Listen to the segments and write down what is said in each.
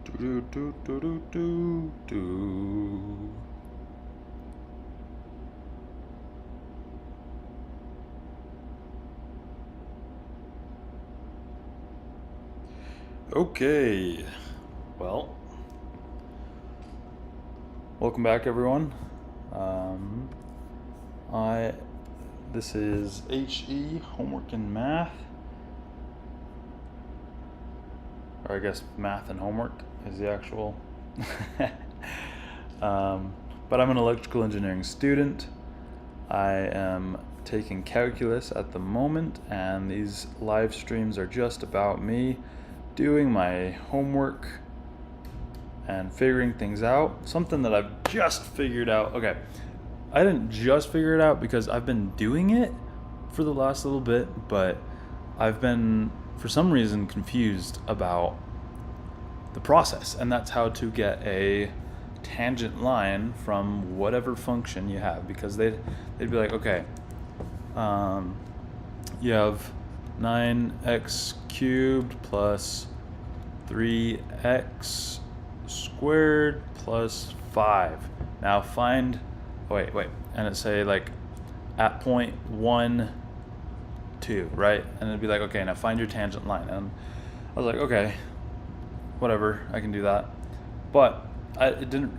Do do do do do do. Okay, well, welcome back, everyone. This is HE Homework and Math, or I guess Math and Homework is the actual. But I'm an electrical engineering student. I am taking calculus at the moment, and these live streams are just about me doing my homework and figuring things out. Something that I've just figured out. Okay, I didn't just figure it out because I've been doing it for the last little bit, but I've been, for some reason, confused about the process, and that's how to get a tangent line from whatever function you have, because they'd be like, okay, you have 9x cubed plus 3x squared plus 5. Now find, wait, and it'd say like at point 1, 2, right? And it'd be like, okay, now find your tangent line. And I was like, okay, whatever, I can do that. But I didn't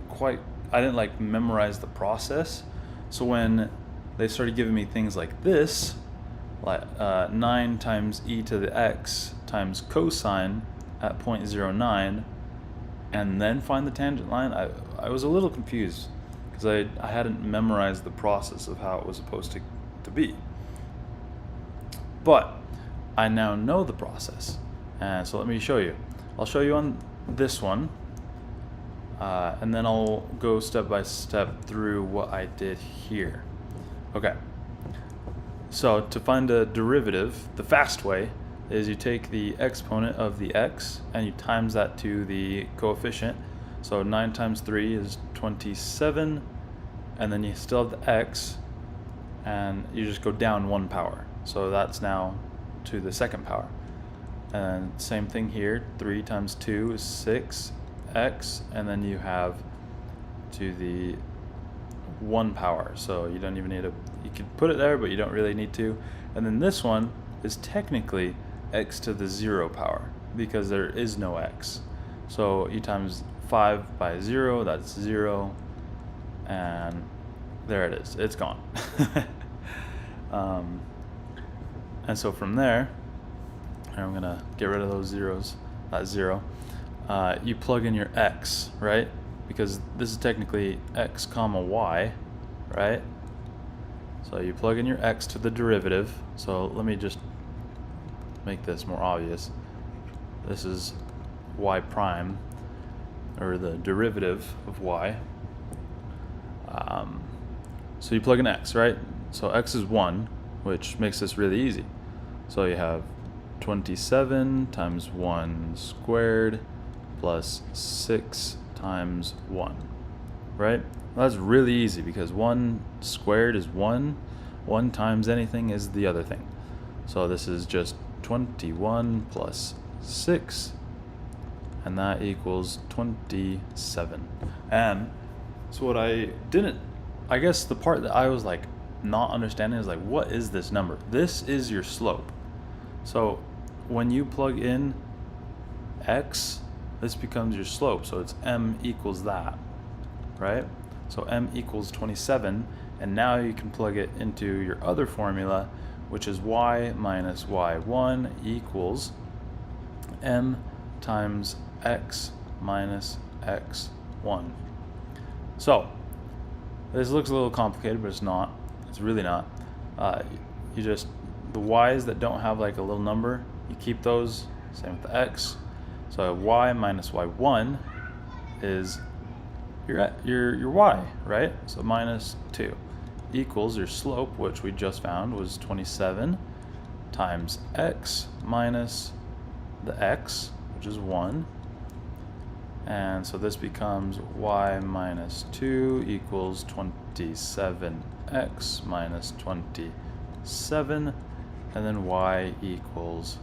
like memorize the process. So when they started giving me things like this, like 9 times e to the x times cosine at 0.09, and then find the tangent line, I was a little confused because I hadn't memorized the process of how it was supposed to be. But I now know the process, and so let me show you. I'll show you on this one, and then I'll go step by step through what I did here. Okay, so to find a derivative, the fast way is you take the exponent of the x and you times that to the coefficient. So 9 times 3 is 27, and then you still have the x, and you just go down 1 power. So that's now to the second power. And same thing here, 3 times 2 is 6x, and then you have to the 1 power. So you don't even need to, you can put it there, but you don't really need to. And then this one is technically x to the 0 power because there is no x. So you times 5 by 0, that's 0, and there it is, it's gone. And so from there, I'm gonna get rid of those zeros, that 0. You plug in your x, right? Because this is technically x comma y, right? So you plug in your x to the derivative. So let me just make this more obvious. This is y prime, or the derivative of y. So you plug in x, right? So x is 1, which makes this really easy. So you have 27 times 1 squared plus 6 times 1, right? Well, that's really easy because 1 squared is 1. 1 times anything is the other thing. So this is just 21 plus 6, and that equals 27. And so what I guess the part that I was like not understanding is like, what is this number? This is your slope. So when you plug in x, this becomes your slope. So it's m equals that, right? So m equals 27, and now you can plug it into your other formula, which is y minus y1 equals m times x minus x1. So this looks a little complicated, but it's not. It's really not. You just, the y's that don't have like a little number, you keep those. Same with the x. So y minus y1 is your y, right? So minus 2 equals your slope, which we just found was 27, times x minus the x, which is 1. And so this becomes y minus 2 equals 27x minus 27, and then y equals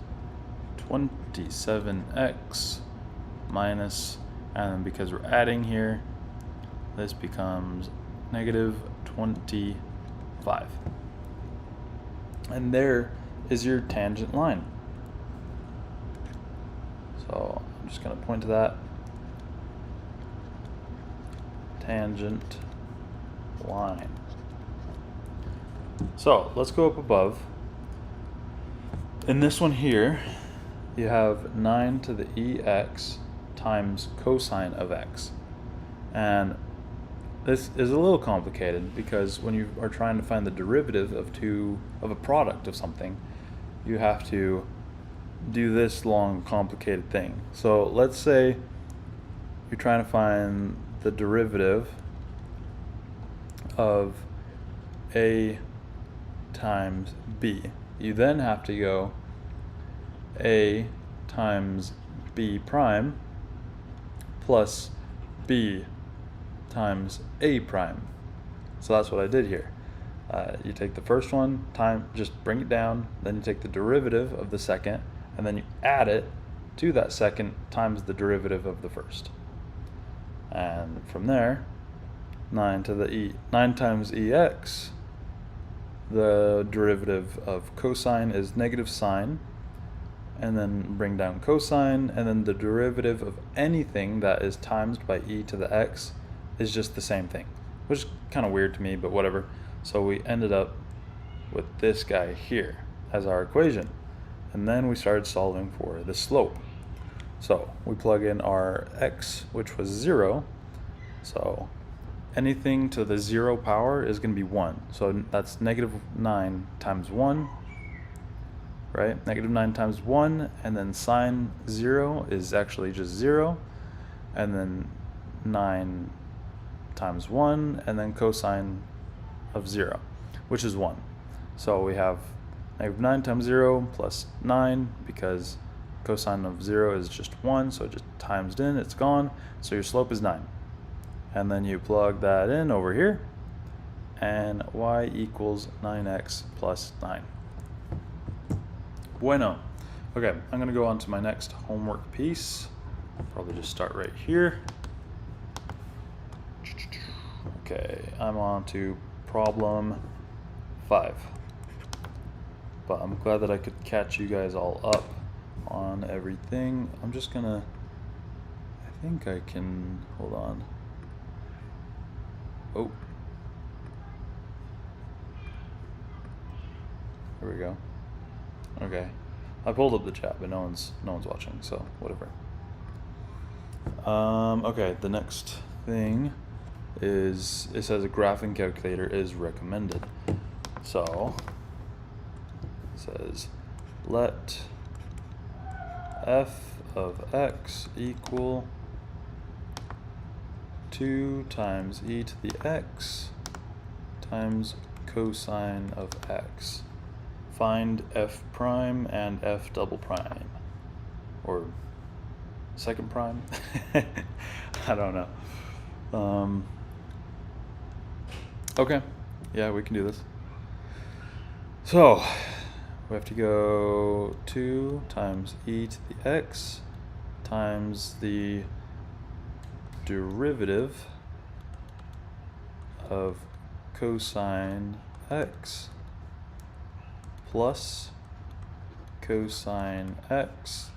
27x minus And because we're adding here, this becomes negative 25. And there is your tangent line. So I'm just going to point to that. Tangent line. So let's go up above. In this one here, you have 9 to the ex times cosine of x. And this is a little complicated because when you are trying to find the derivative of a product of something, you have to do this long complicated thing. So let's say you're trying to find the derivative of a times b. You then have to go a times b prime plus b times a prime. So that's what I did here. You take the first one, just bring it down, then you take the derivative of the second, and then you add it to that second times the derivative of the first. And from there, 9 times ex, the derivative of cosine is negative sine, and then bring down cosine, and then the derivative of anything that is times by e to the x is just the same thing, which is kind of weird to me, but whatever. So we ended up with this guy here as our equation. And then we started solving for the slope. So we plug in our x, which was 0. So anything to the 0 power is going to be 1. So that's negative 9 times 1, right? Negative 9 times 1, and then sine 0 is actually just 0. And then 9 times 1, and then cosine of 0, which is 1. So we have negative 9 times 0 plus 9, because cosine of 0 is just 1, so it just times in, it's gone. So your slope is 9. And then you plug that in over here, and y equals 9x plus 9. Bueno. Okay, I'm going to go on to my next homework piece. Probably just start right here. Okay, I'm on to problem 5. But I'm glad that I could catch you guys all up on everything. I'm just gonna, I think I can, hold on. Oh. Here we go. Okay. I pulled up the chat, but no one's watching, so whatever. Okay, the next thing is, it says a graphing calculator is recommended. So it says let f of x equal 2 times e to the x times cosine of x. Find f prime and f double prime, or second prime. I don't know. Okay, yeah, we can do this. So we have to go 2 times e to the x times the derivative of cosine x plus cosine x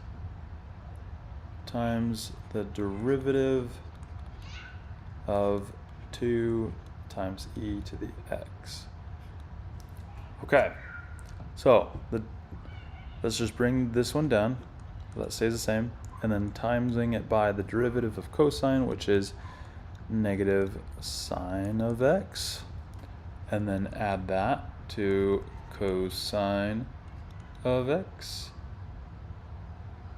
times the derivative of 2 times e to the x. Okay, so let's just bring this one down, so that stays the same, and then timesing it by the derivative of cosine, which is negative sine of x, and then add that to cosine of x,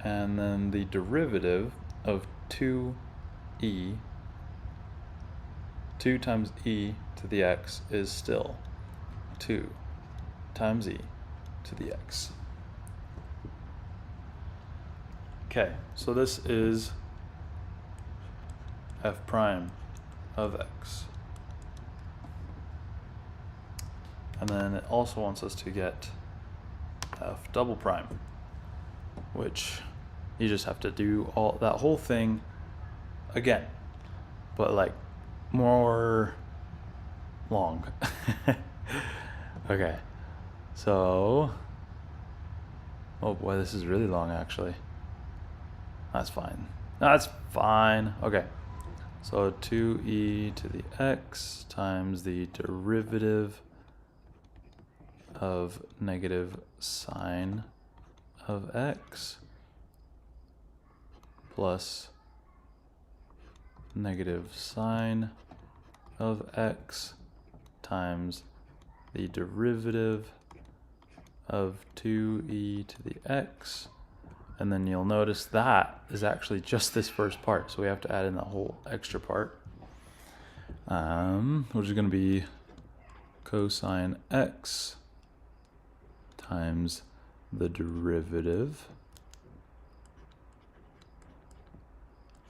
and then the derivative of 2 times e to the x is still 2 times e to the x. Okay, so this is f prime of x. And then it also wants us to get f double prime, which you just have to do all that whole thing again, but like more long. Okay, so, oh boy, this is really long actually. That's fine. That's fine. Okay, so 2e to the x times the derivative of negative sine of x plus negative sine of x times the derivative of 2e to the x. And then you'll notice that is actually just this first part, so we have to add in the whole extra part, which is going to be cosine x times the derivative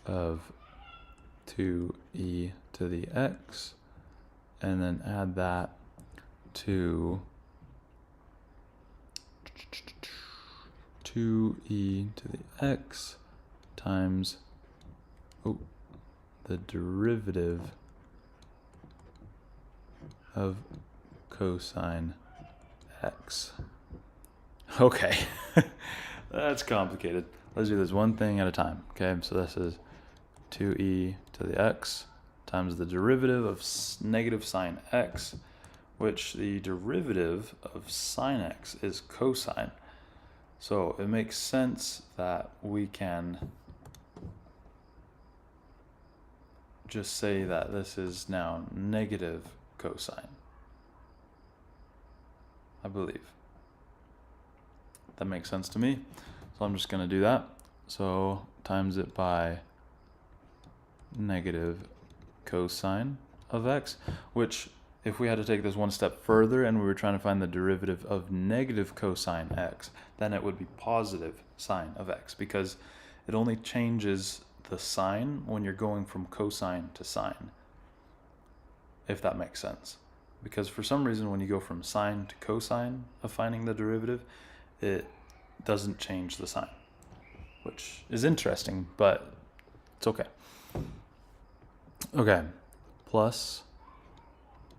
of 2e to the x, and then add that to 2e to the x times the derivative of cosine x. Okay, that's complicated. Let's do this one thing at a time. Okay, so this is 2e to the x times the derivative of negative sine x, which the derivative of sine x is cosine. So it makes sense that we can just say that this is now negative cosine, I believe. That makes sense to me. So I'm just going to do that. So times it by negative cosine of x, which if we had to take this one step further and we were trying to find the derivative of negative cosine x, then it would be positive sine of x, because it only changes the sign when you're going from cosine to sine, if that makes sense. Because for some reason when you go from sine to cosine of finding the derivative, it doesn't change the sign, which is interesting, but it's okay. Okay, plus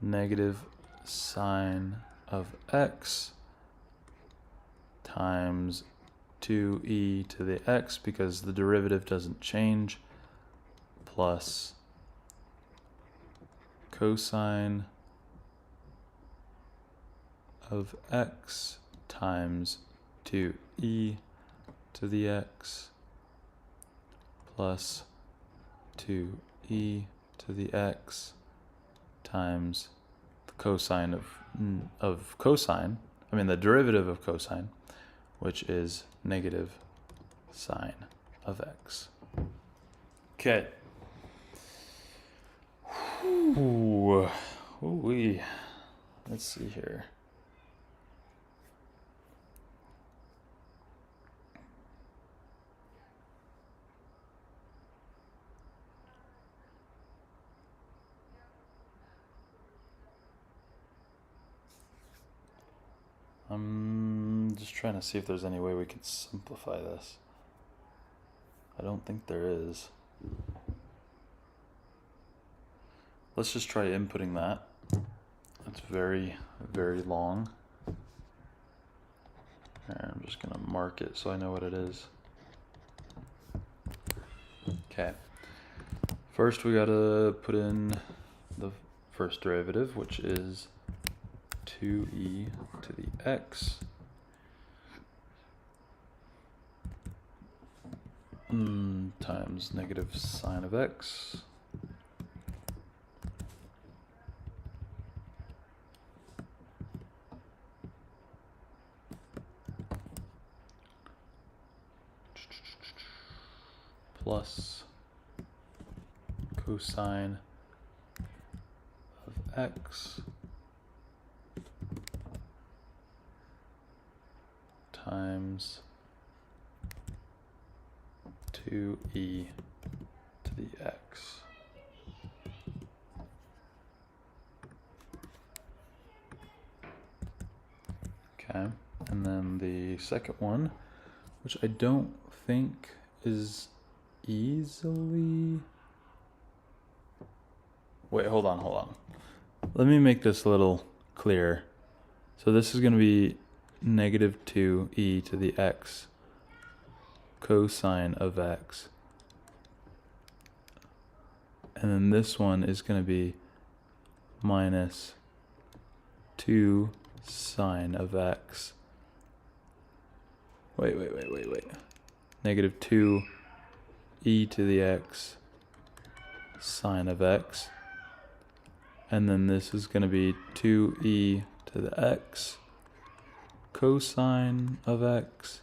negative sine of x times 2e to the x, because the derivative doesn't change, plus cosine of x times 2e to the x plus 2e to the x times the cosine of cosine, the derivative of cosine, which is negative sine of x. Okay. Let's see here. I'm just trying to see if there's any way we can simplify this. I don't think there is. Let's just try inputting that. It's very, very long. I'm just gonna mark it so I know what it is. Okay. First we gotta put in the first derivative, which is 2e to the x times negative sine of x plus cosine of x times 2e to the x. Okay, and then the second one, which I don't think is easily wait, hold on. Let me make this a little clearer. So this is going to be negative 2e to the x cosine of x. And then this one is going to be minus 2 sine of x. Wait. Negative 2 e to the x sine of x. And then this is going to be 2e to the x cosine of x.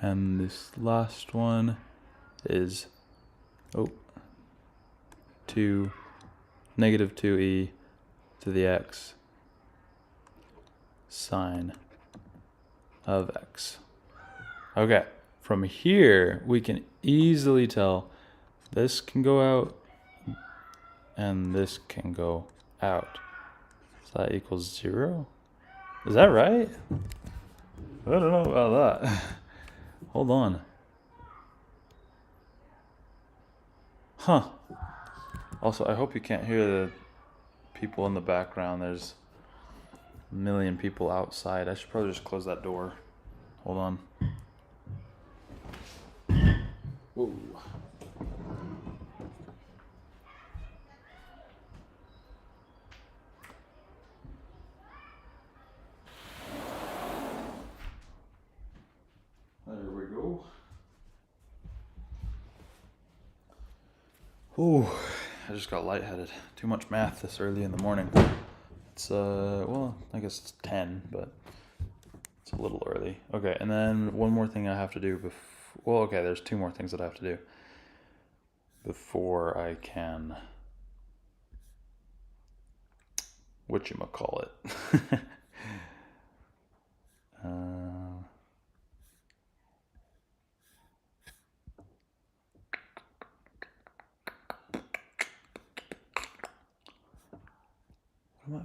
And this last one is negative 2e to the x sine of x. Okay, from here we can easily tell this can go out and this can go out. So that equals 0. Is that right? I don't know about that. Hold on. Huh. Also, I hope you can't hear the people in the background. There's a million people outside. I should probably just close that door. Hold on. Whoa. There we go. Ooh, I just got lightheaded. Too much math this early in the morning. It's, well, I guess it's 10, but it's a little early. Okay, and then one more thing I have to do well, okay, there's 2 more things that I have to do before I can whatchamacallit.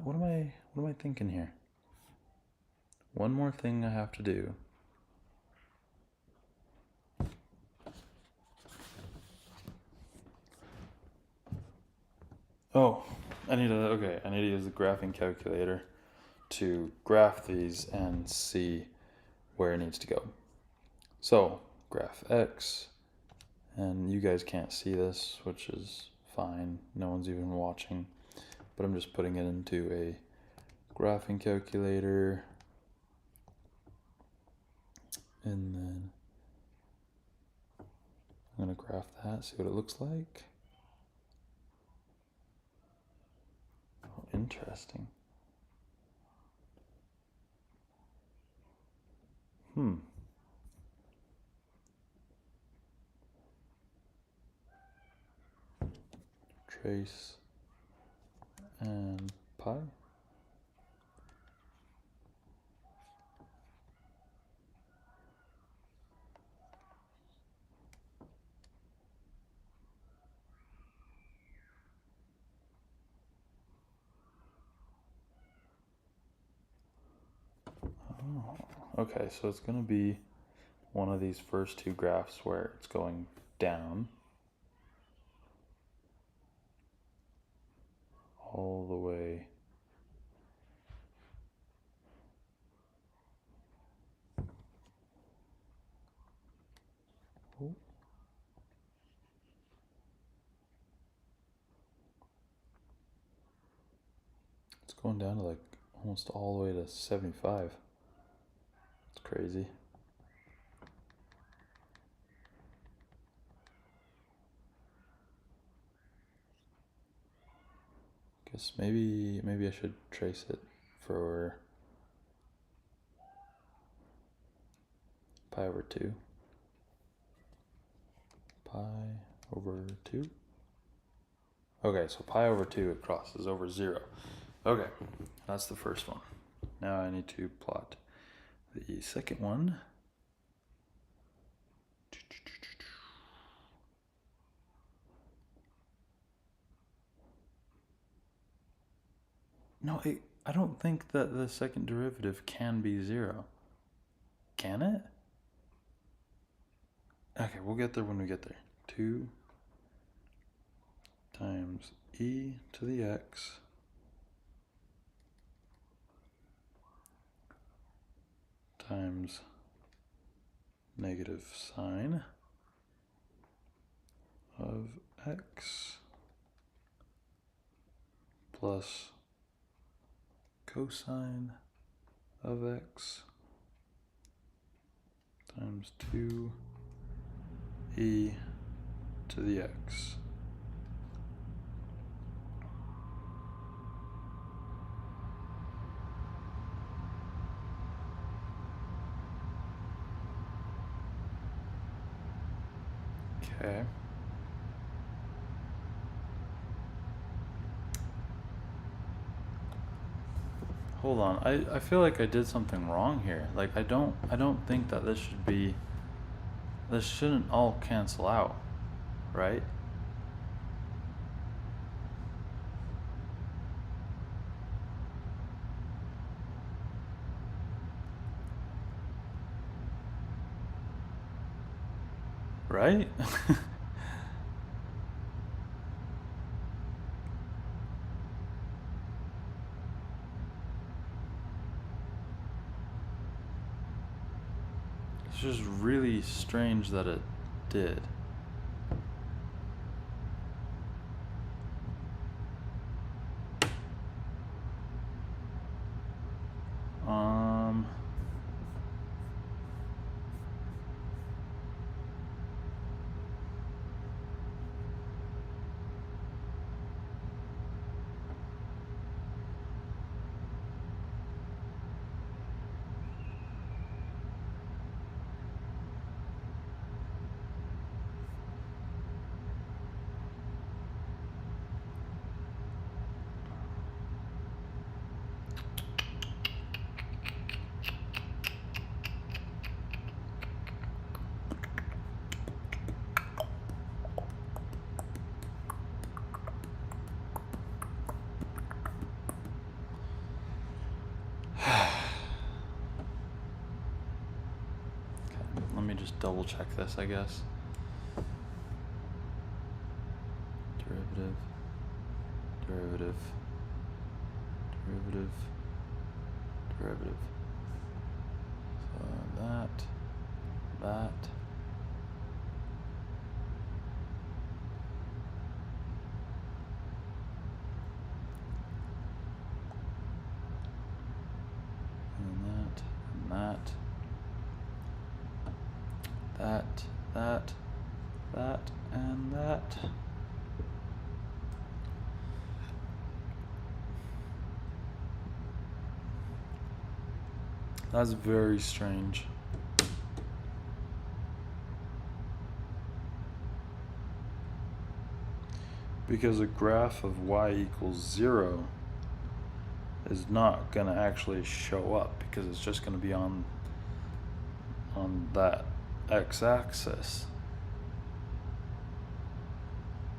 What am I thinking here? One more thing I have to do. Oh, I need to use the graphing calculator to graph these and see where it needs to go. So, graph x, and you guys can't see this, which is fine. No one's even watching, but I'm just putting it into a graphing calculator. And then I'm going to graph that, see what it looks like. Oh, interesting. Trace and pi. Okay, so it's going to be one of these first 2 graphs where it's going down all the way it's going down to like almost all the way to 75. It's crazy. Guess maybe I should trace it for pi over 2. Pi over 2. Okay, so pi over 2, it crosses over 0. Okay, that's the first one. Now I need to plot the second one. No, I don't think that the second derivative can be 0. Can it? Okay, we'll get there when we get there. 2 times e to the x times negative sine of x plus cosine of x times 2e to the x. Okay. Hold on. I feel like I did something wrong here. Like I don't think that this shouldn't all cancel out, right? Right? It's just really strange that it did. Um, let me just double check this, I guess. Derivative, derivative, derivative, derivative. So that. And that. That, and that. That's very strange. Because a graph of y equals 0 is not going to actually show up because it's just going to be on that x-axis.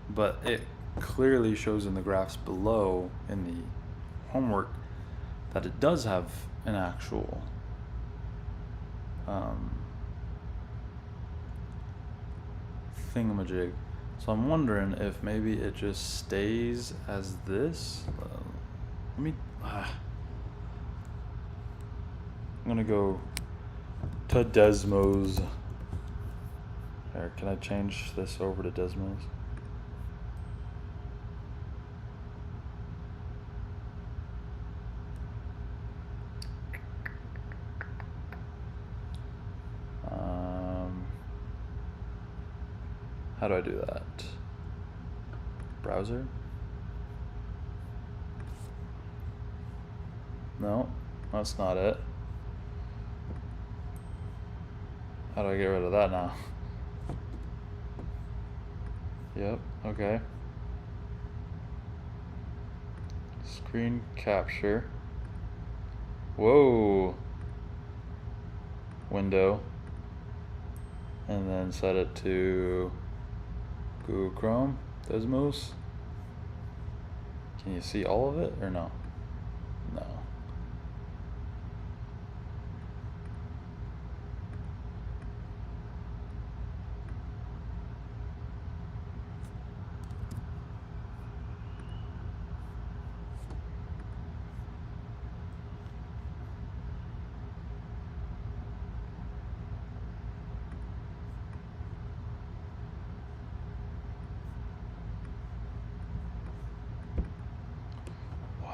But it clearly shows in the graphs below in the homework that it does have an actual thingamajig. So I'm wondering if maybe it just stays as this. Let me. I'm gonna go to Desmos. Or can I change this over to Desmos? How do I do that? Browser? No, that's not it. How do I get rid of that now? Yep, okay. Screen capture. Whoa. Window. And then set it to Google Chrome, Desmos. Can you see all of it or no? No.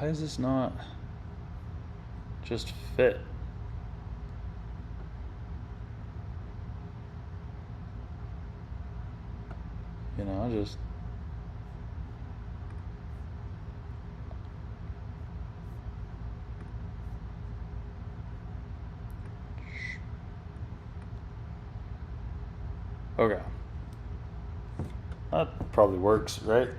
why is this not just fit? You know, just okay. That probably works, right?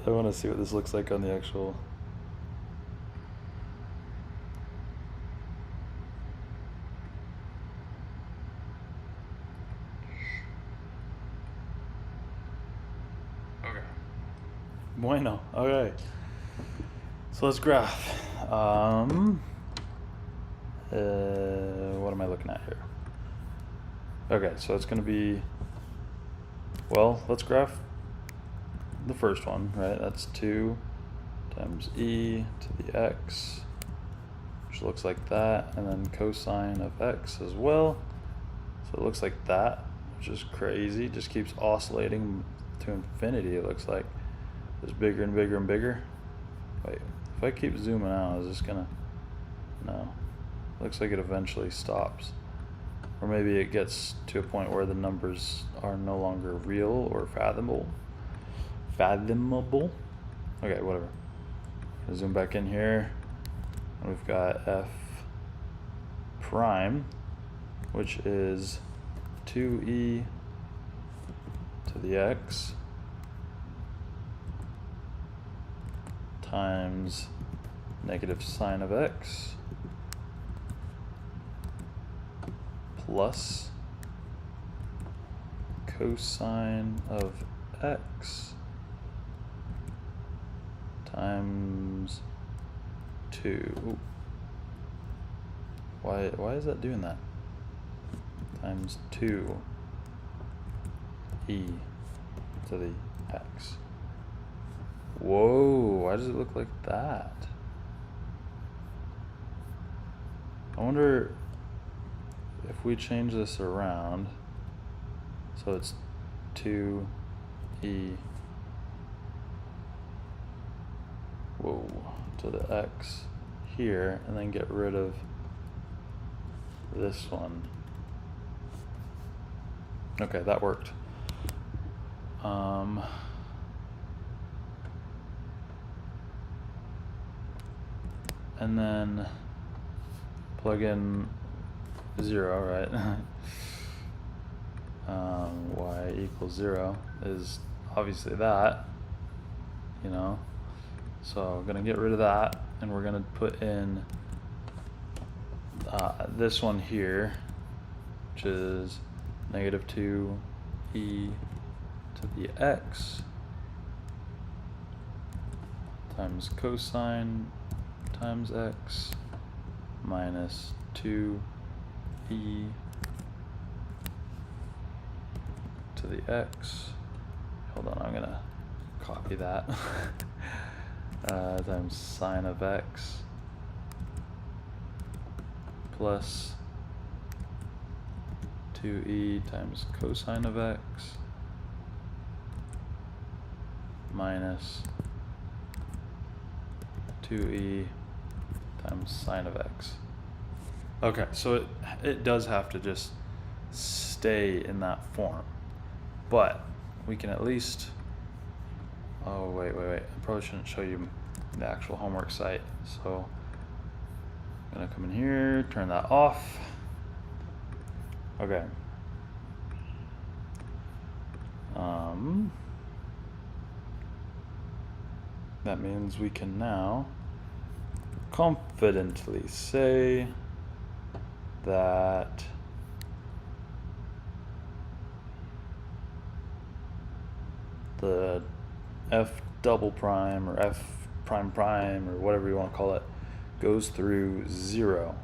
I want to see what this looks like on the actual. Okay. Bueno. Okay. So let's graph. What am I looking at here? Okay, so it's going to be, well, let's graph the first one, right? That's 2 times e to the x, which looks like that, and then cosine of x as well. So it looks like that, which is crazy. Just keeps oscillating to infinity, it looks like. It's bigger and bigger and bigger. Wait, if I keep zooming out, is this gonna, no. Looks like it eventually stops. Or maybe it gets to a point where the numbers are no longer real or fathomable. Okay, whatever. I'll zoom back in here. And we've got f prime, which is 2e to the x times negative sine of x plus cosine of x times 2. Why is that doing that? Times 2 e to the x. Whoa, why does it look like that? I wonder if we change this around, so it's 2e to the x here, and then get rid of this one. Okay, that worked. And then plug in 0, right? Y equals 0 is obviously that, you know. So I'm gonna get rid of that, and we're gonna put in this one here, which is negative 2e to the x times cosine times x minus 2e to the x. Hold on, I'm gonna copy that. Times sine of x plus 2e times cosine of x minus 2e times sine of x. Okay, so it does have to just stay in that form, but we can at least, oh wait, I probably shouldn't show you the actual homework site. So I'm gonna come in here, turn that off. Okay. That means we can now confidently say that the f double prime or f prime prime or whatever you want to call it goes through 0.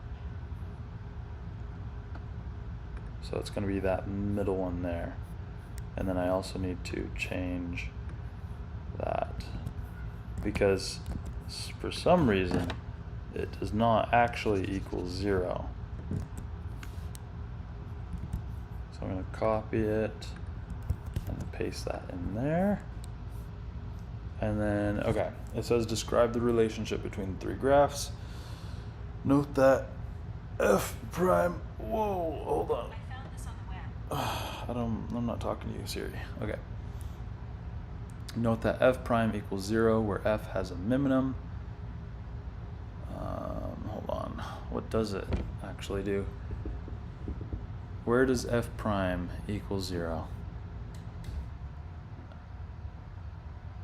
So it's going to be that middle one there. And then I also need to change that because for some reason it does not actually equal 0. So I'm going to copy it and paste that in there. And then, okay, it says describe the relationship between the three graphs. Note that f prime, whoa, hold on. I found this on the web. I'm not talking to you, Siri. Okay. Note that f prime equals 0 where f has a minimum. Hold on. What does it actually do? Where does f prime equal 0?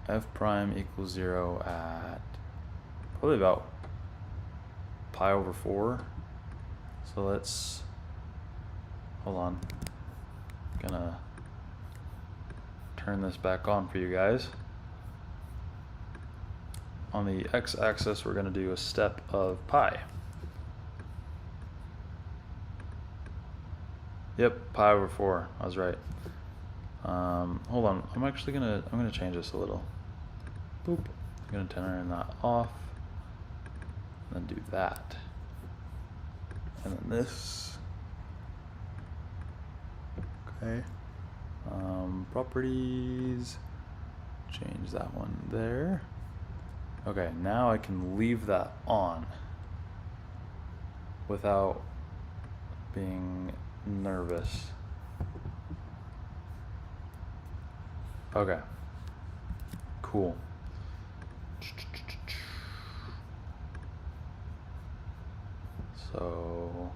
F prime equals 0 at probably about pi over 4. So let's, hold on. Gonna turn this back on for you guys. On the x-axis, we're going to do a step of pi. Yep, pi over 4. I was right. Hold on. I'm gonna change this a little. Boop. I'm gonna turn that off. And then do that. And then this. Okay. Properties. Change that one there. Okay, now I can leave that on without being nervous. Okay. Cool. So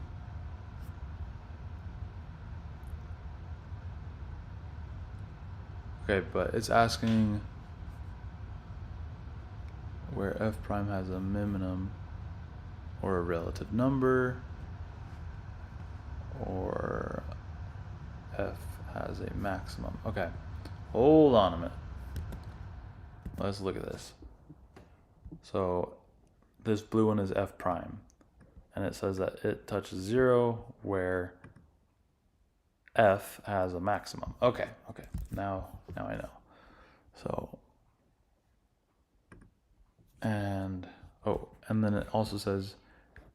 okay, but it's asking where f prime has a minimum or a relative number, or f has a maximum. Okay, hold on a minute. Let's look at this. So this blue one is f prime, and it says that it touches 0 where f has a maximum. Okay, now I know. So, and then it also says,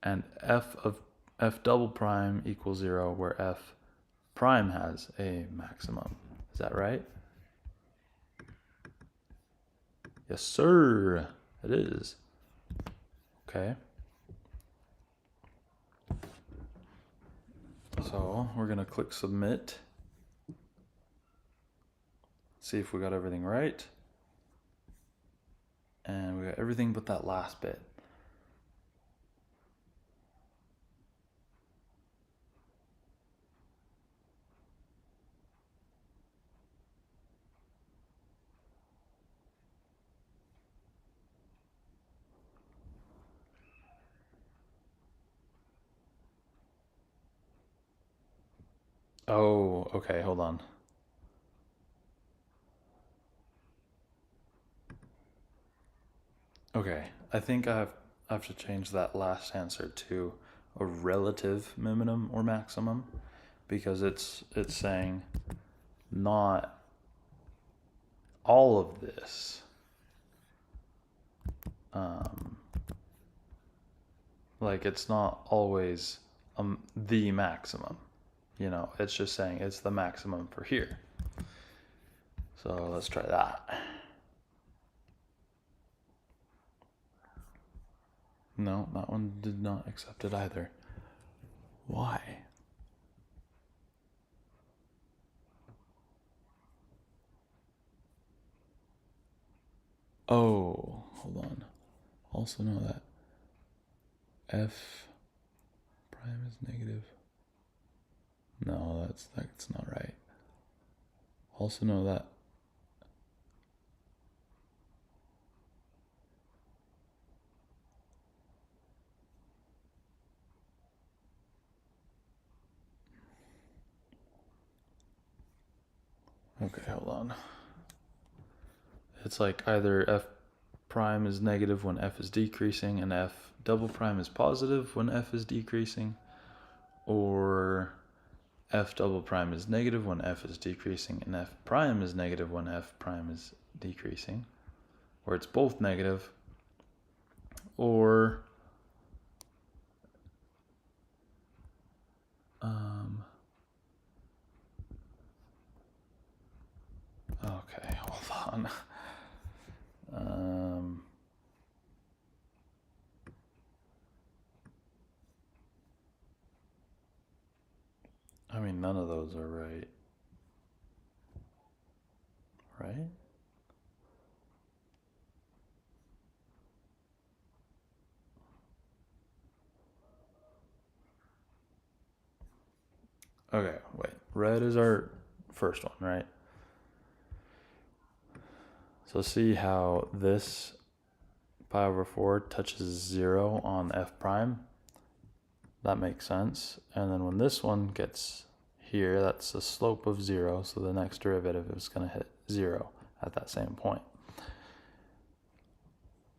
and f of f double prime equals 0 where f prime has a maximum. Is that right? Yes, sir. It is. Okay. So we're gonna click submit. See if we got everything right. And we got everything but that last bit. Oh, okay, hold on. Okay, I think I have to change that last answer to a relative minimum or maximum, because it's saying not all of this. Like it's not always the maximum, you know, it's just saying it's the maximum for here. So let's try that. No, that one did not accept it either. Why? Oh, hold on. Also know that f prime is negative. No, that's not right. Also know that okay, hold on. It's like either f prime is negative when f is decreasing and f double prime is positive when f is decreasing, or f double prime is negative when f is decreasing and f prime is negative when f prime is decreasing, or it's both negative, or okay, hold on. I mean, none of those are right. Right? Okay, wait. Red is our first one, right? So see how this pi over 4 touches 0 on f prime? That makes sense. And then when this one gets here, that's a slope of 0, so the next derivative is going to hit 0 at that same point.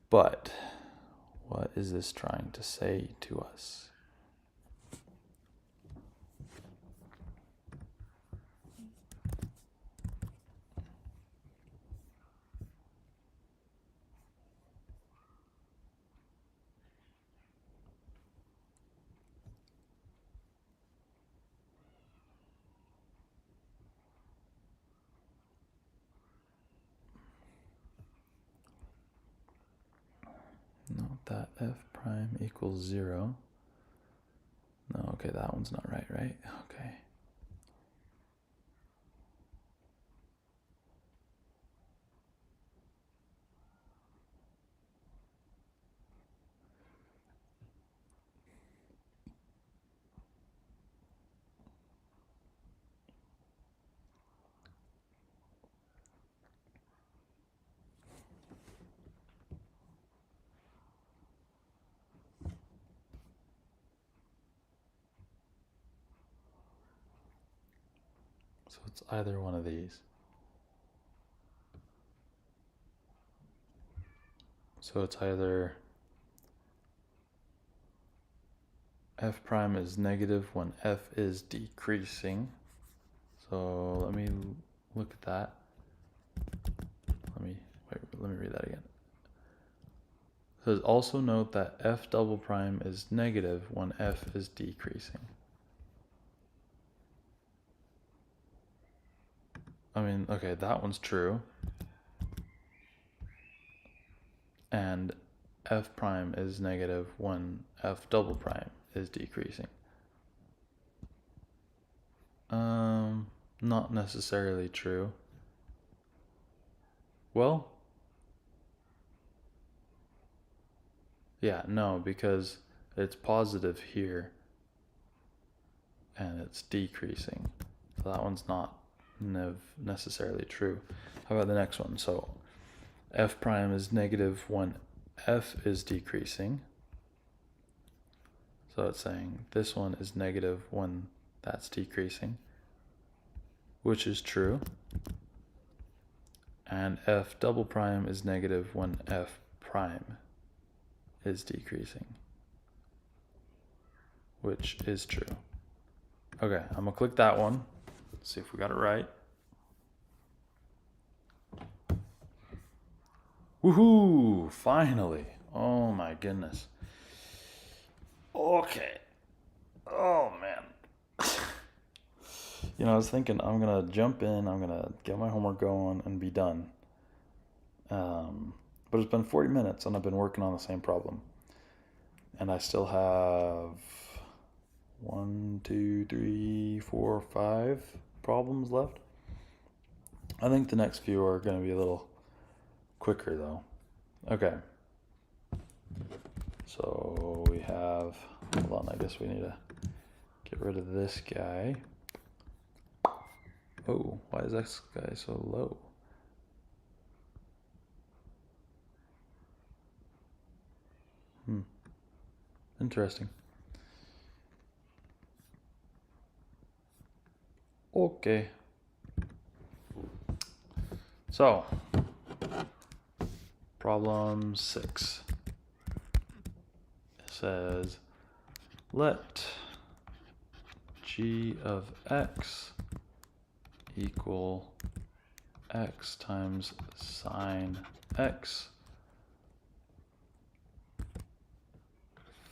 But what is this trying to say to us? Note that f prime equals 0. No, okay, that one's not right, right? Okay. So it's either one of these. So it's either f prime is negative when f is decreasing. So let me look at that. Let me read that again. It says also note that f double prime is negative when f is decreasing. I mean, okay, that one's true. And f prime is negative when f double prime is decreasing. Not necessarily true. Well, yeah, no, because it's positive here and it's decreasing. So that one's not necessarily true. How about the next one? So f prime is negative when f is decreasing. So it's saying this one is negative when that's decreasing, which is true. And f double prime is negative when f prime is decreasing, which is true. Okay, I'm gonna click that one. Let's see if we got it right. Woohoo! Finally! Oh my goodness. Okay. Oh man. You know, I was thinking I'm gonna jump in, I'm gonna get my homework going and be done. But it's been 40 minutes and I've been working on the same problem. And I still have 1, 2, 3, 4, 5 problems left. I think the next few are gonna be a little quicker though. Okay. So we have, hold on, I guess we need to get rid of this guy. Oh, why is this guy so low? Interesting. Okay. So, problem 6. It says, let g of x equal x times sine x.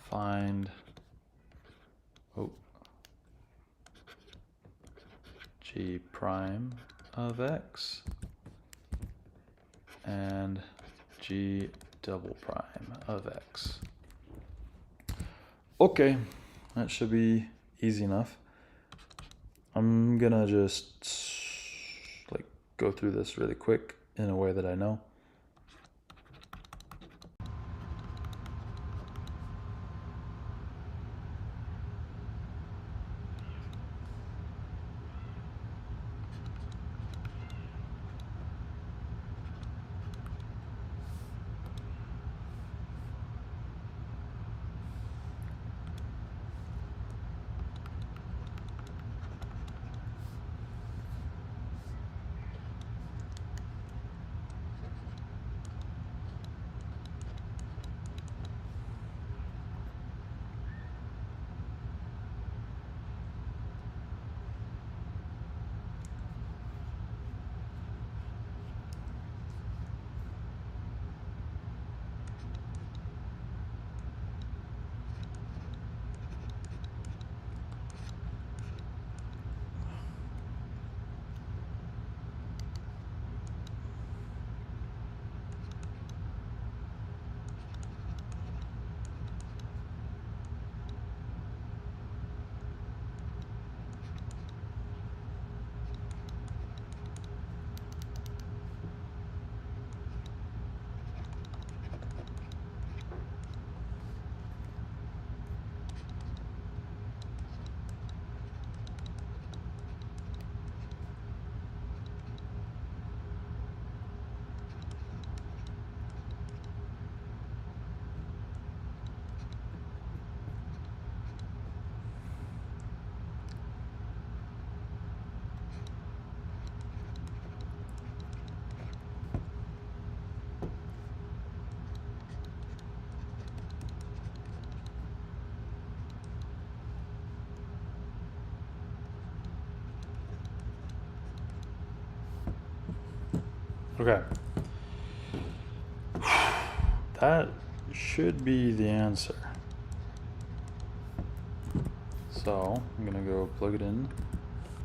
Find g prime of x and g double prime of x. Okay, that should be easy enough. I'm gonna just like go through this really quick in a way that I know. Okay. That should be the answer. So I'm gonna go plug it in,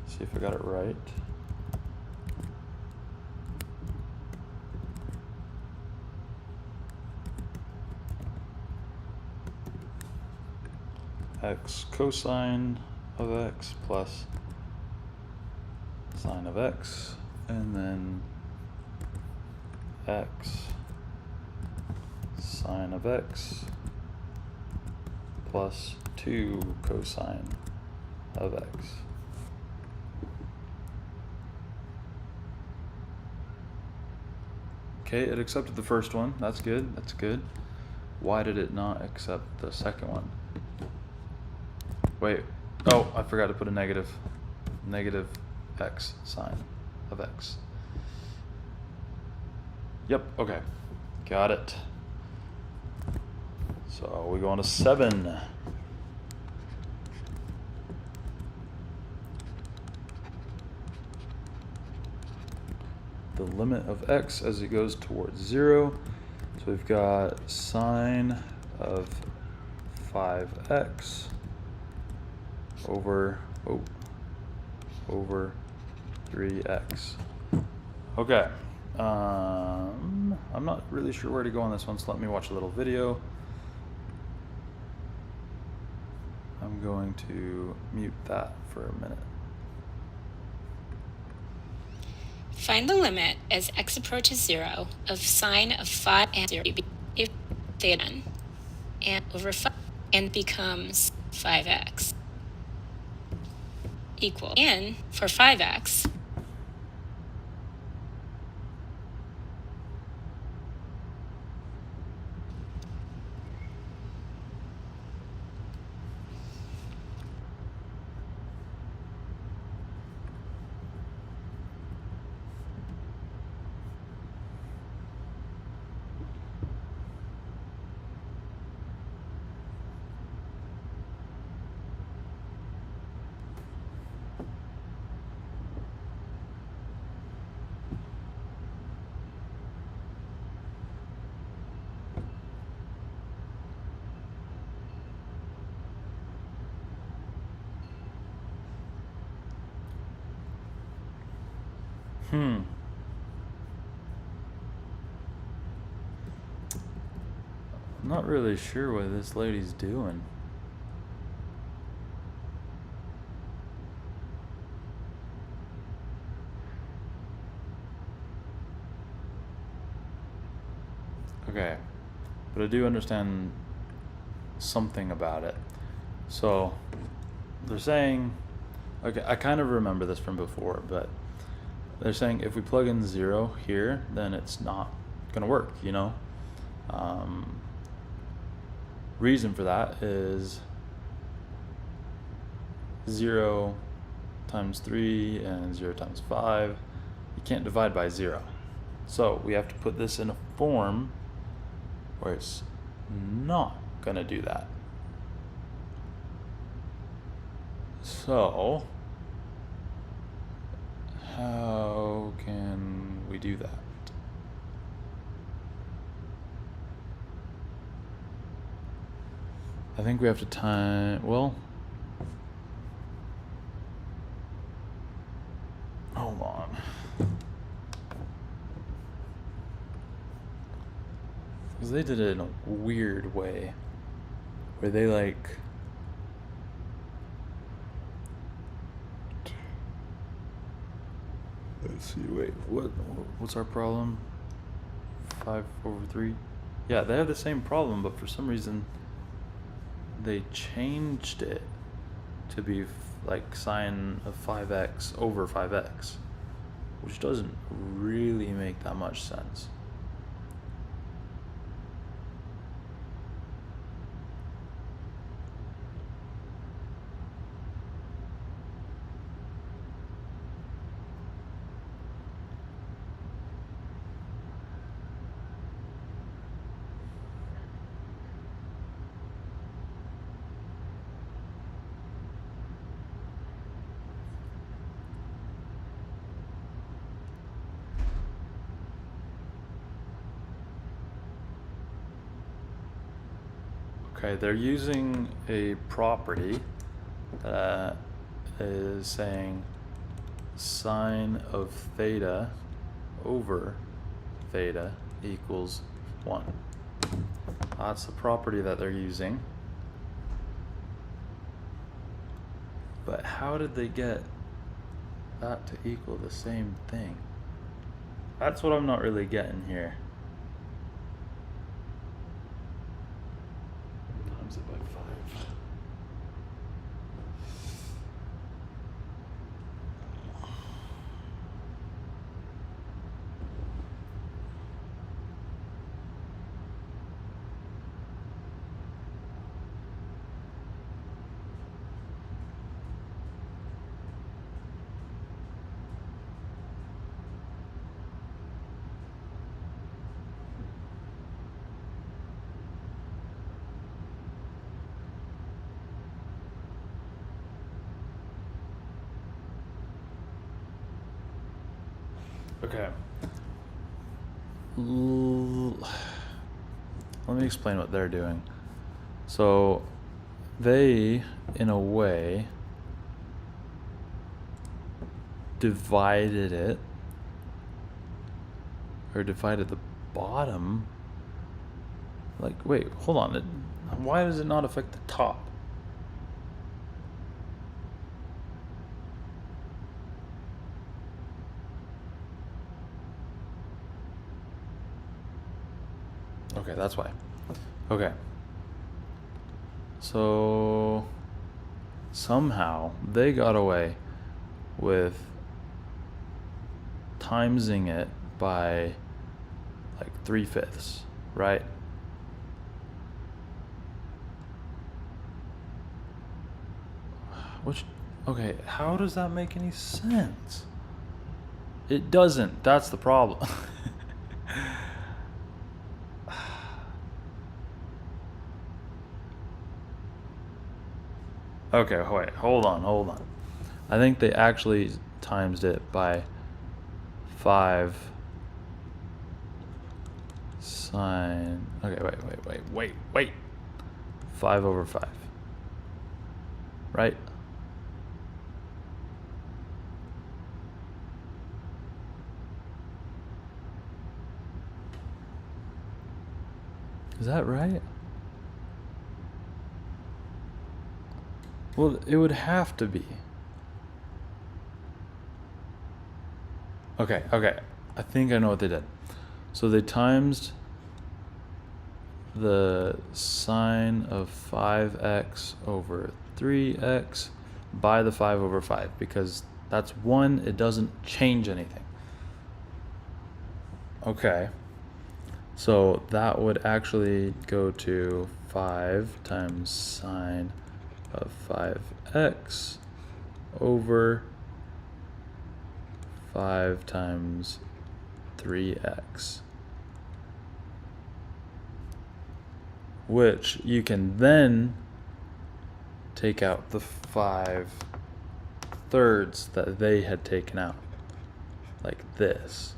see if I got it right. X cosine of x plus sine of x, and then x sine of x plus 2 cosine of x. Okay, it accepted the first one. That's good. That's good. Why did it not accept the second one? Wait. Oh, I forgot to put a negative. Negative x sine of x. Yep, okay. Got it. So we go on to 7. The limit of x as it goes towards 0. So we've got sine of 5x over 3x. Okay. I'm not really sure where to go on this one, so let me watch a little video. I'm going to mute that for a minute. Find the limit as x approaches 0 of sine of 5 and 0 if theta and over 5 and becomes 5x equal. And for 5x, I'm not really sure what this lady's doing. Okay, but I do understand something about it. So they're saying, okay, I kind of remember this from before, but they're saying if we plug in 0 here, then it's not gonna work, you know? Reason for that is 0 times 3 and 0 times 5. You can't divide by 0. So we have to put this in a form where it's not gonna do that. So how can we do that? I think we have to time, well, hold on. Because they did it in a weird way, where they like, let's see, wait, what's our problem? 5/3? Yeah, they have the same problem, but for some reason they changed it to be like sine of 5x over 5x, which doesn't really make that much sense. Okay, they're using a property that is saying sine of theta over theta equals 1. That's the property that they're using. But how did they get that to equal the same thing? That's what I'm not really getting here. Times it by 5. Okay. Let me explain what they're doing. So they, in a way, divided it, or divided the bottom. Like, wait, hold on. Why does it not affect the top? Okay, that's why. Okay. So somehow they got away with timesing it by like 3/5, right? Which, okay, how does that make any sense? It doesn't. That's the problem. Okay, wait, hold on. I think they actually times it by 5 sine. Okay, wait. 5 over 5. Right? Is that right? Well, it would have to be. Okay. I think I know what they did. So they times the sine of 5x over 3x by the 5 over 5, because that's 1, it doesn't change anything. Okay, so that would actually go to 5 times sine of 5x over 5 times 3x, which you can then take out the 5/3 that they had taken out, like this,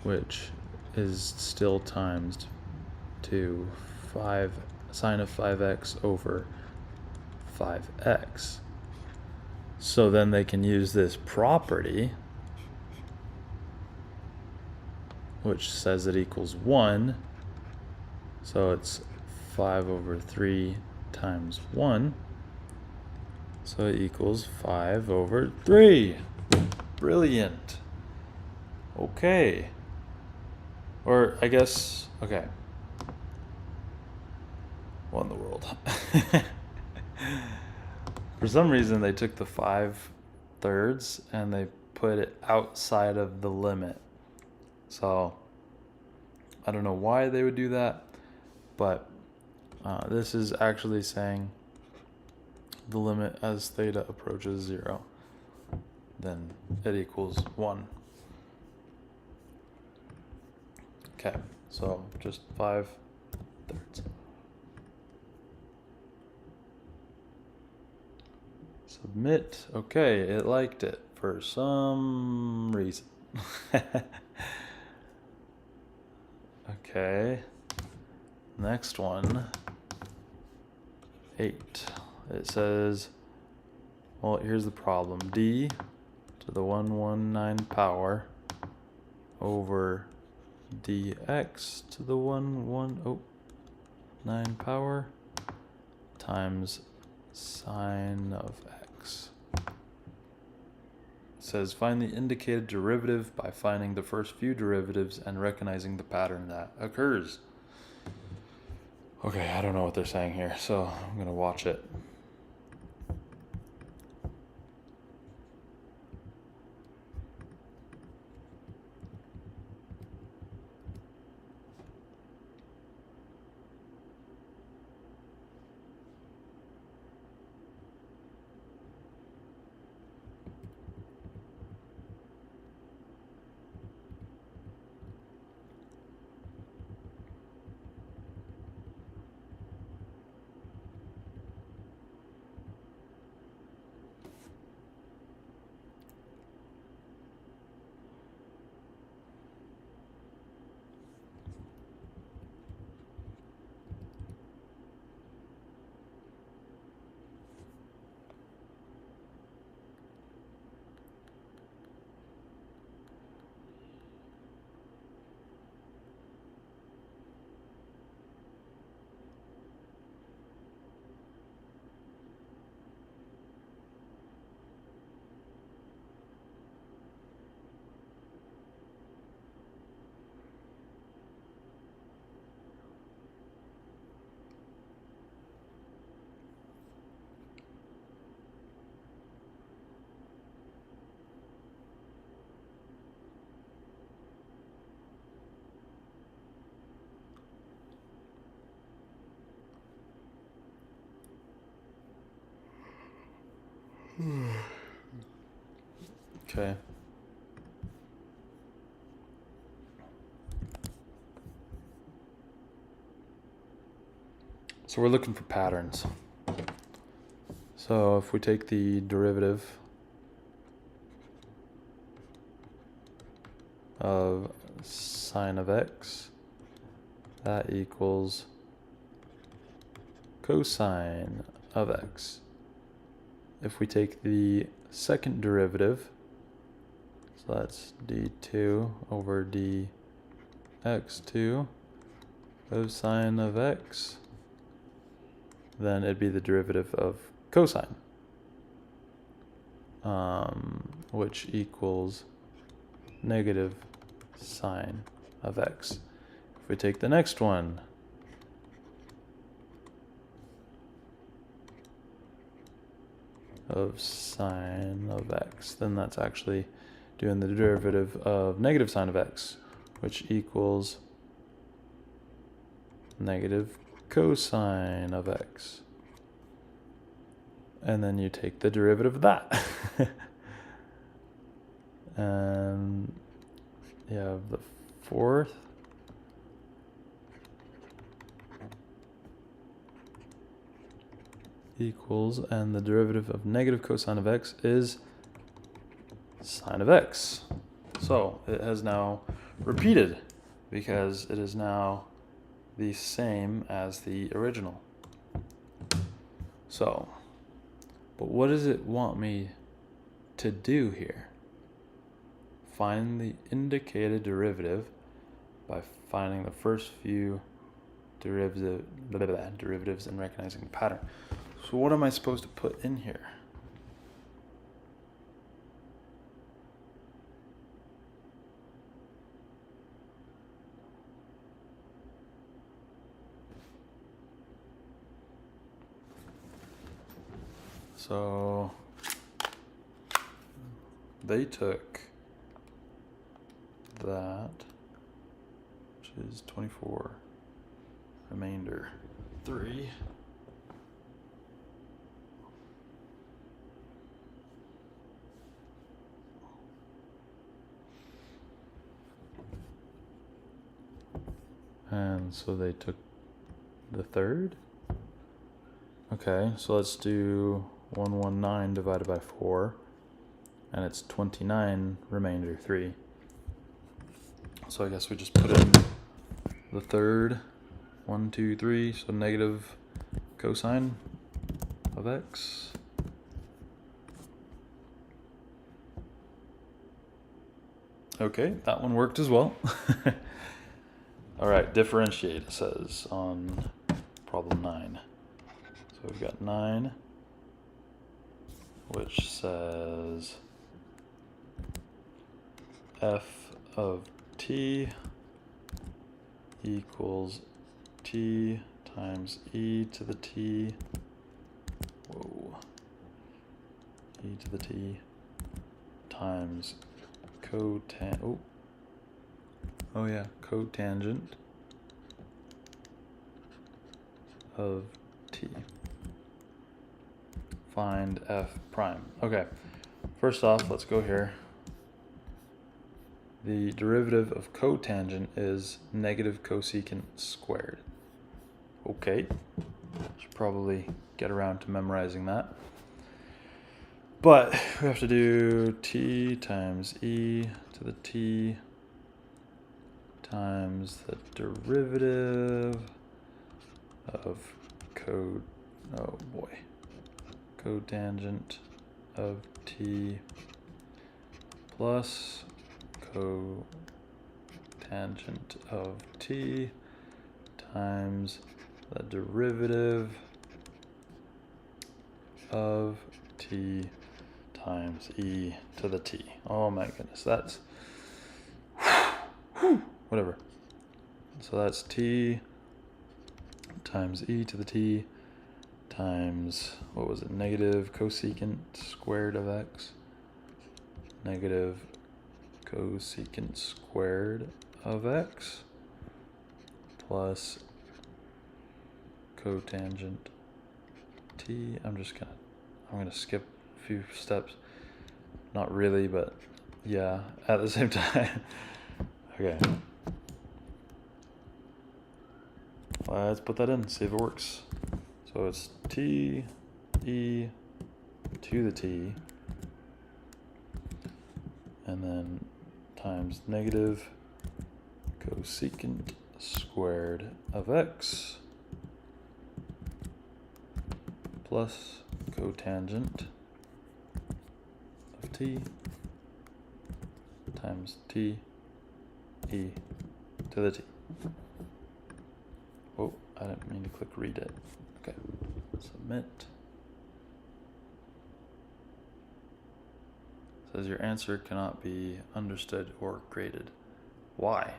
which is still times to 5 sine of 5x over 5x. So then they can use this property, which says it equals 1. So it's 5 over 3 times 1. So it equals 5 over 3. Brilliant. Okay. Or I guess, okay. What in the world? For some reason they took the 5/3 and they put it outside of the limit. So I don't know why they would do that, but this is actually saying the limit as theta approaches 0, then it equals 1. Okay, so just 5/3. Submit. Okay, it liked it for some reason. Okay, next one, 8. It says, well, here's the problem. D to the 119 power over dx to the 119 power times sine of x. It says find the indicated derivative by finding the first few derivatives and recognizing the pattern that occurs. Okay, I don't know what they're saying here, so I'm gonna watch it. Okay. So we're looking for patterns. So if we take the derivative of sine of x, that equals cosine of x. If we take the second derivative, so that's d2 over dx2 of sine of x, then it'd be the derivative of cosine, which equals negative sine of x. If we take the next one, of sine of x, then that's actually doing the derivative of negative sine of x, which equals negative cosine of x. And then you take the derivative of that. And you have the fourth. Equals, and the derivative of negative cosine of x is sine of x. So it has now repeated because it is now the same as the original. So, but what does it want me to do here? Find the indicated derivative by finding the first few derivatives and recognizing the pattern. So what am I supposed to put in here? So they took that, which is 24, remainder 3. And so they took the third. Okay, so let's do 119 divided by 4, and it's 29 remainder 3. So I guess we just put in the third, 1, 2, 3, so negative cosine of x. Okay, that one worked as well. All right, differentiate, it says on problem 9. So we've got 9, which says f of t equals t times e to the t, e to the t times cotangent of t. Find f prime. Okay, first off, let's go here. The derivative of cotangent is negative cosecant squared. Okay, should probably get around to memorizing that. But we have to do t times e to the t times the derivative of cotangent of t plus cotangent of t times the derivative of t times e to the t. Oh my goodness, that's whatever. So that's t times e to the t times, what was it, negative cosecant squared of x, negative cosecant squared of x plus cotangent t. I'm gonna skip a few steps. Not really, but yeah, at the same time. Okay. Let's put that in, see if it works. So it's t e to the t, and then times negative cosecant squared of x plus cotangent of t times t e to the t. Oh, I didn't mean to click read it. Okay, submit. Says your answer cannot be understood or graded. Why?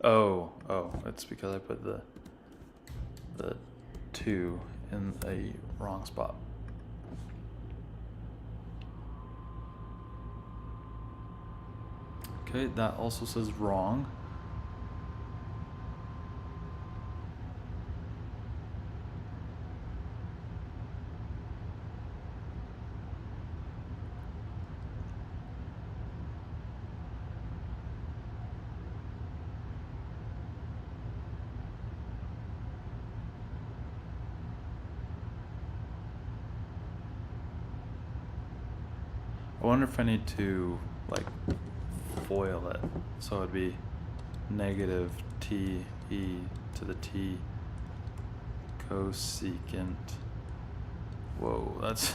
Oh, it's because I put the 2 in a wrong spot. Okay, that also says wrong. I wonder if I need to like FOIL it, so it'd be negative t e to the t cosecant. Whoa, that's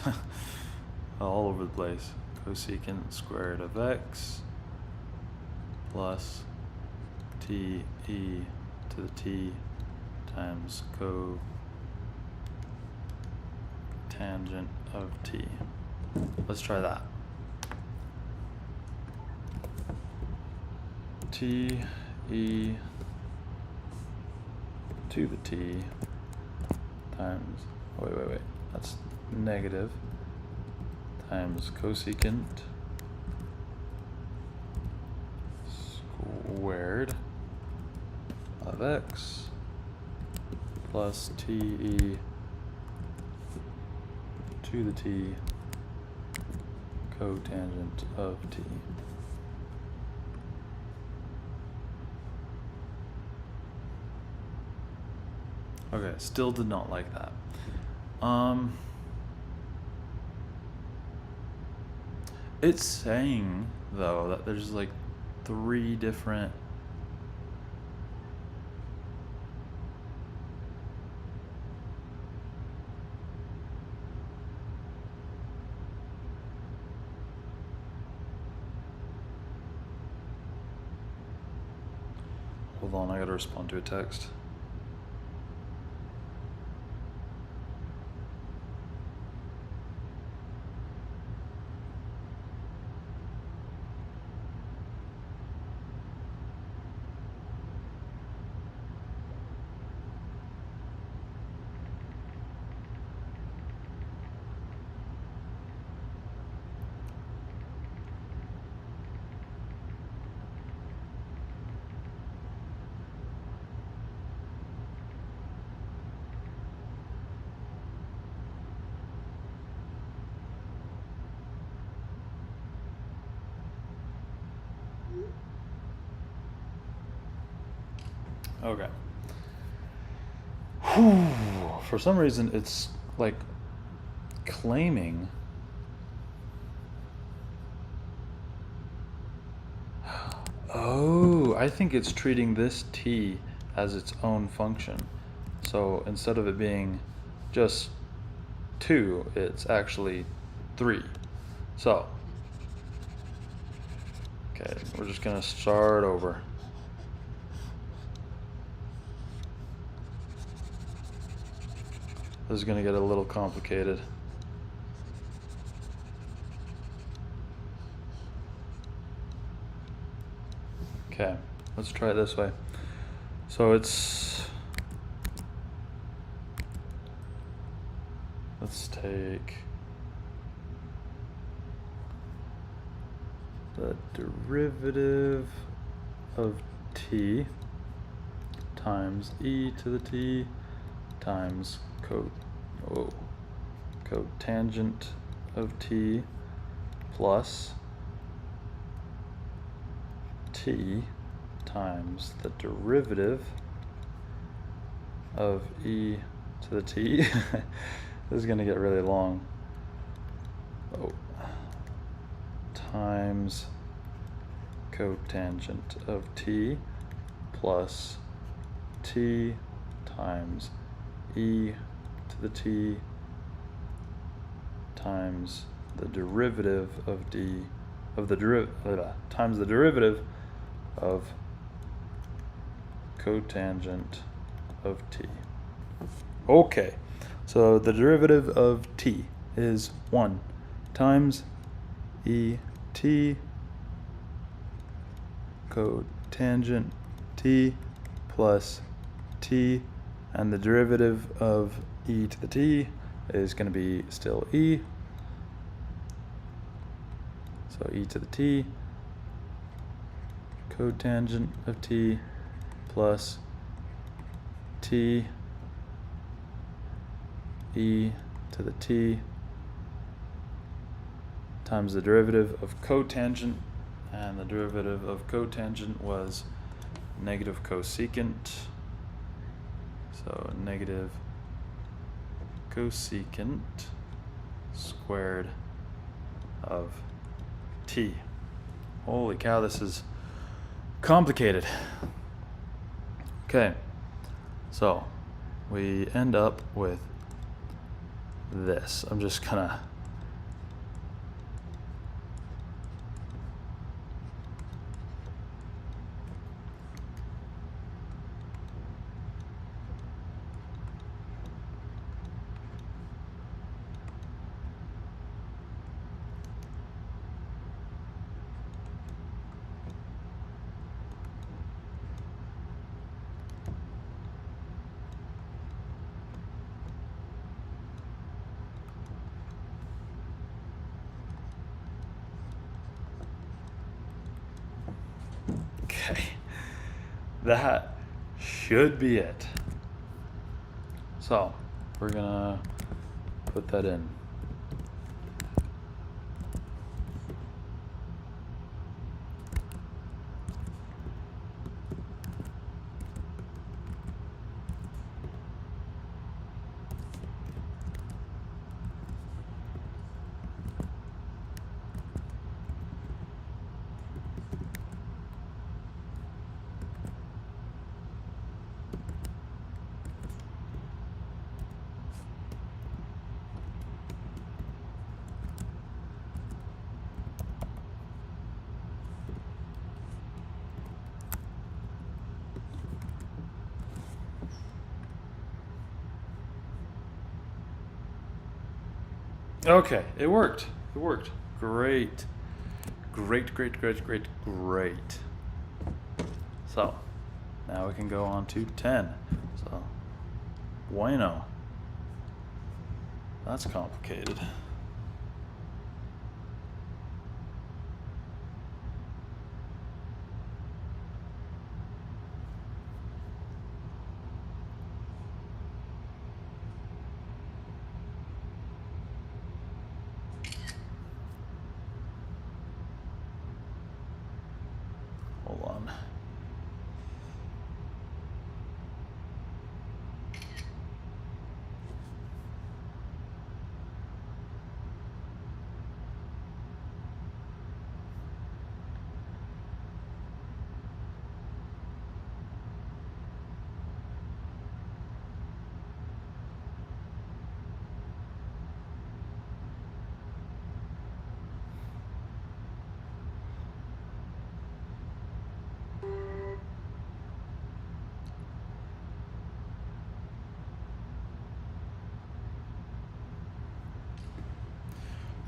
all over the place. Cosecant squared of x plus t e to the t times cotangent of t. Let's try that. T e to the t times, wait, that's negative, times cosecant squared of x plus t e to the t cotangent of t. Okay, still did not like that. It's saying though that there's like 3 different Hold on, I gotta respond to a text. Okay. Whew. For some reason, it's like claiming. Oh, I think it's treating this t as its own function. So instead of it being just 2, it's actually 3. So, okay, we're just gonna start over. This is gonna get a little complicated. Okay, let's try it this way. So let's take the derivative of t times e to the t times cotangent of t plus t times the derivative of e to the t. This is going to get really long. Times cotangent of t plus t times e to the t times the derivative of times the derivative of cotangent of t. Okay, so the derivative of t is 1 times e t cotangent t plus t, and the derivative of e to the t is going to be still e. So e to the t cotangent of t plus t e to the t times the derivative of cotangent, and the derivative of cotangent was negative cosecant. So negative cosecant squared of t. Holy cow, this is complicated. Okay, so we end up with this. I'm just gonna okay. That should be it. So we're gonna put that in. Okay, it worked. It worked. Great. Great, great, great, great, great. So, now we can go on to 10. So, bueno. That's complicated. Hold on.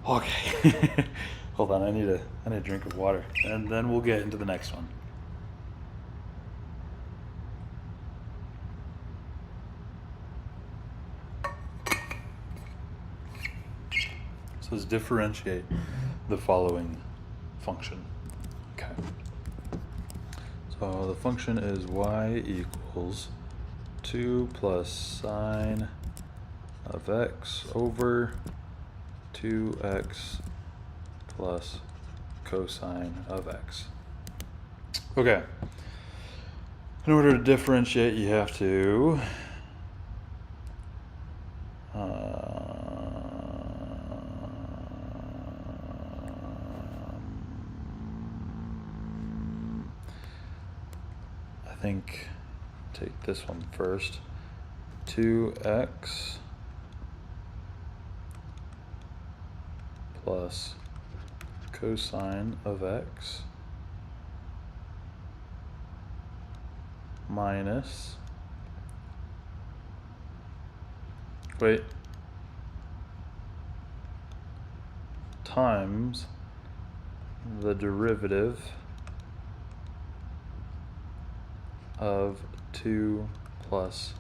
Okay. Hold on, I need a drink of water, and then we'll get into the next one. So let's differentiate the following function. Okay. So the function is y equals 2 plus sine of x over 2x plus cosine of x. Okay. In order to differentiate, you have to I think take this one first. 2x plus cosine of x minus, times the derivative of 2 plus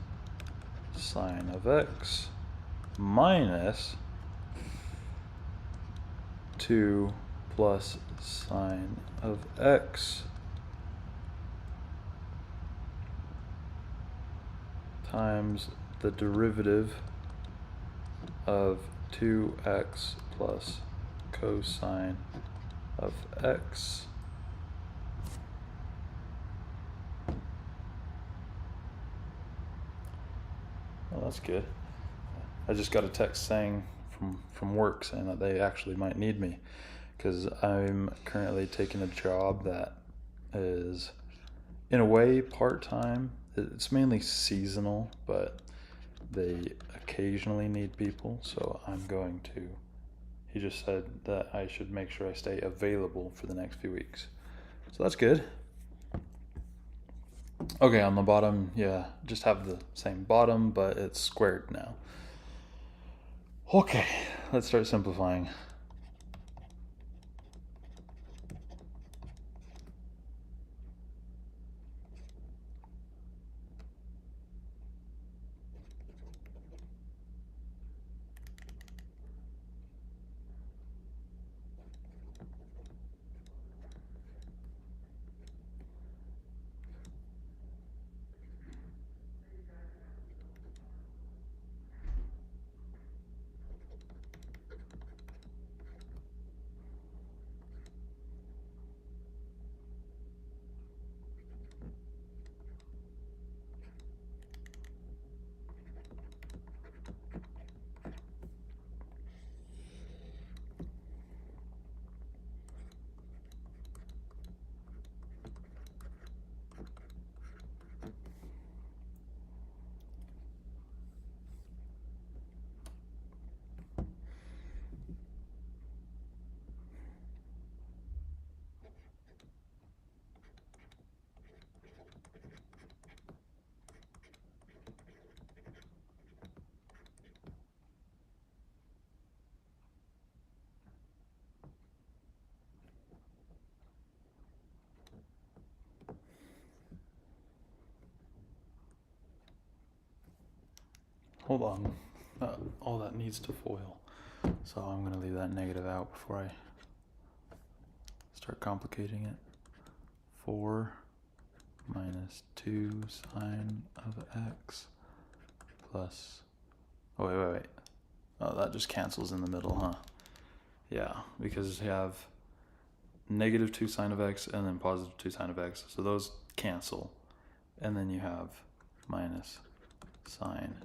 sine of x minus 2 plus sine of x times the derivative of 2x plus cosine of x well, that's good. I just got a text saying from work saying that they actually might need me because I'm currently taking a job that is in a way part-time. It's mainly seasonal, but they occasionally need people, so I'm going to. He just said that I should make sure I stay available for the next few weeks. So that's good. Okay, on the bottom, yeah, just have the same bottom, but it's squared now. Okay, let's start simplifying. Hold on, all that needs to FOIL. So I'm gonna leave that negative out before I start complicating it. 4 minus 2 sine of x plus, oh wait. Oh, that just cancels in the middle, huh? Yeah, because you have negative 2 sine of x and then positive 2 sine of x. So those cancel. And then you have minus sine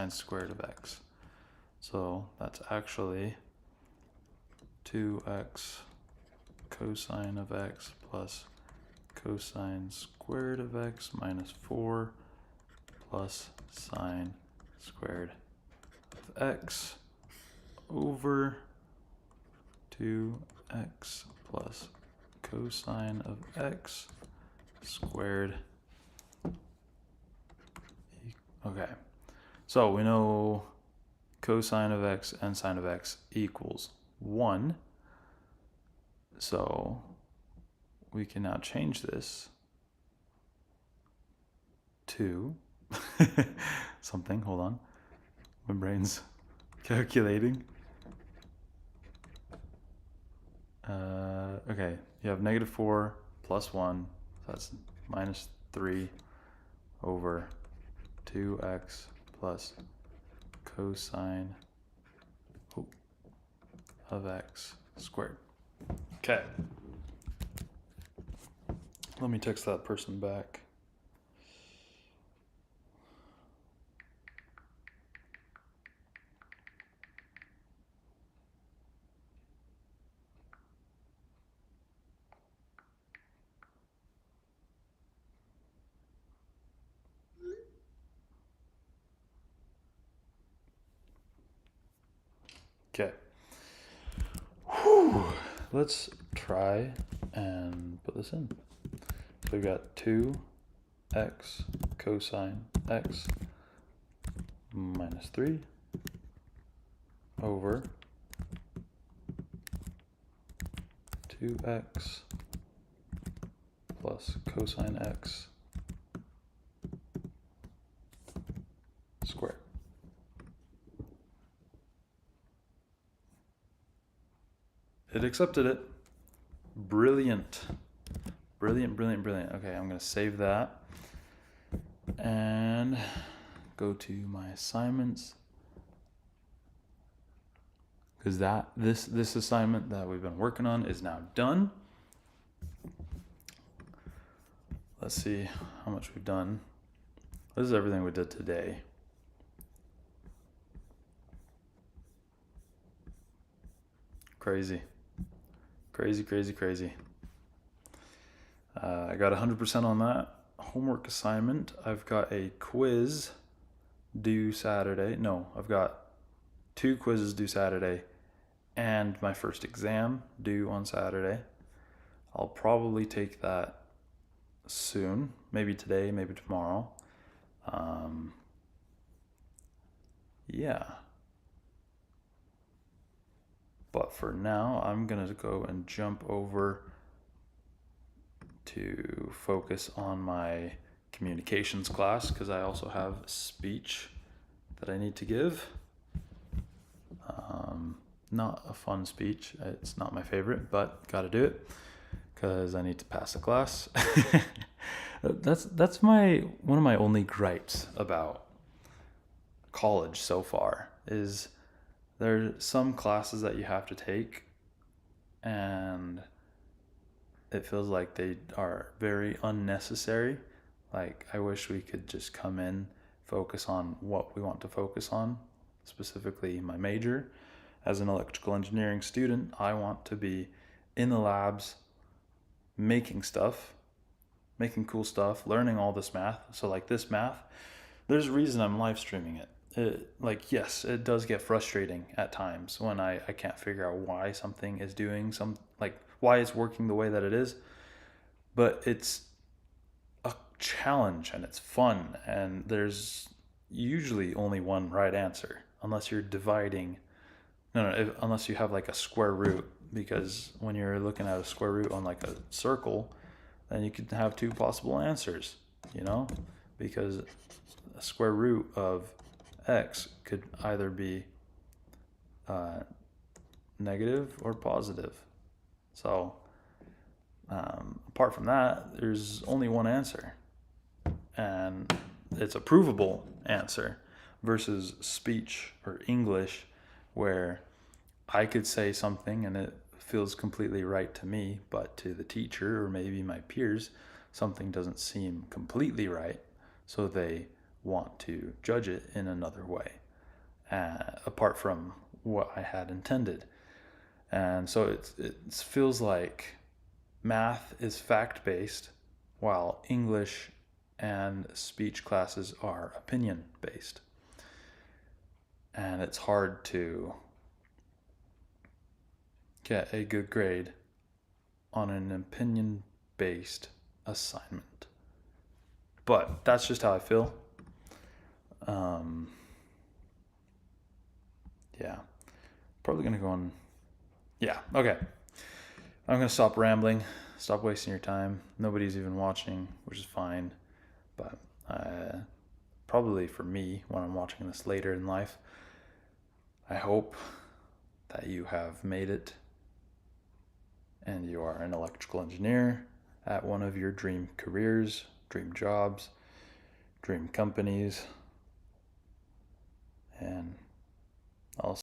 squared of x. So that's actually 2x cosine of x plus cosine squared of x minus 4 plus sine squared of x over 2x plus cosine of x squared. Okay, so we know cosine of x and sine of x equals 1. So we can now change this to something. Hold on. My brain's calculating. Okay, you have negative 4 plus 1. So that's minus 3 over 2x plus cosine of x squared. Okay. Let me text that person back. Okay. Whew. Let's try and put this in. So we've got 2x cosine x minus 3 over 2x plus plus cosine x squared. It accepted it. Brilliant. Brilliant, brilliant, brilliant. Okay, I'm going to save that and go to my assignments, because this assignment that we've been working on is now done. Let's see how much we've done. This is everything we did today. Crazy. Crazy, crazy, crazy. I got 100% on that homework assignment. I've got a quiz due Saturday. No, I've got 2 quizzes due Saturday and my first exam due on Saturday. I'll probably take that soon, maybe today, maybe tomorrow. Yeah. But for now, I'm gonna go and jump over to focus on my communications class, because I also have speech that I need to give. Not a fun speech. It's not my favorite, but gotta do it because I need to pass the class. That's one of my only gripes about college so far is there's some classes that you have to take and it feels like they are very unnecessary. Like, I wish we could just come in, focus on what we want to focus on, specifically my major. As an electrical engineering student, I want to be in the labs, making stuff, making cool stuff, learning all this math. So like this math, there's a reason I'm live streaming it. Yes, it does get frustrating at times when I can't figure out why something is doing why it's working the way that it is. But it's a challenge and it's fun, and there's usually only one right answer unless you're dividing. Unless you have like a square root, because when you're looking at a square root on like a circle, then you could have 2 possible answers, because a square root of x could either be negative or positive. So apart from that, there's only one answer, and it's a provable answer, versus speech or English, where I could say something and it feels completely right to me, but to the teacher or maybe my peers, something doesn't seem completely right, so they want to judge it in another way, apart from what I had intended. And so it feels like math is fact-based, while English and speech classes are opinion-based. And it's hard to get a good grade on an opinion-based assignment. But that's just how I feel. Yeah. Probably going to go on. Yeah, okay. I'm going to stop rambling. Stop wasting your time. Nobody's even watching, which is fine. But probably for me, when I'm watching this later in life, I hope that you have made it and you are an electrical engineer at one of your dream careers, dream jobs, dream companies, and